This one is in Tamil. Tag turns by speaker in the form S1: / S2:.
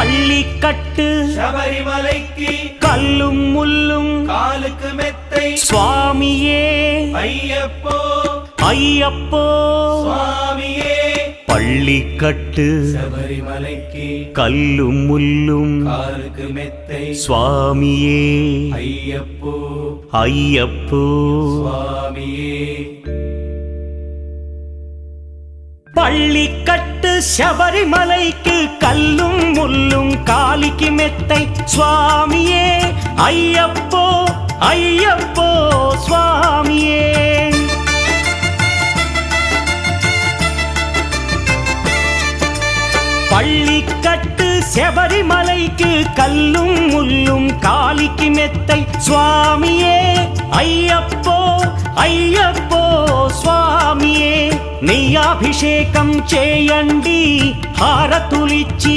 S1: பள்ளிக்கட்டு
S2: சபரிமலைக்கு
S1: கல்லும் முள்ளும்
S2: காலுக்கு மெத்தை
S1: சுவாமியே
S2: ஐயப்போ
S1: ஐயப்போ
S2: சுவாமியே
S1: பள்ளிக்கட்டு
S2: சபரிமலைக்கு
S1: கல்லும் முள்ளும்
S2: காலுக்கு மெத்தை
S1: சுவாமியே
S2: ஐயப்போ
S1: ஐயப்போ
S2: சுவாமியே
S1: பள்ளிக்கட்டு சபரிமலைக்கு கல்லும் முள்ளும் காலிக்கு மெத்தை சுவாமியே ஐயப்போ ஐயப்போ சுவாமியே பள்ளிக்கட்டு சபரிமலைக்கு கல்லும் முள்ளும் காலிக்கு மெத்தை சுவாமியே ஐயப்போ ஐயப்போ స్వామియే నెయ్యాభిషేకం చేయండి హారతులిచ్చి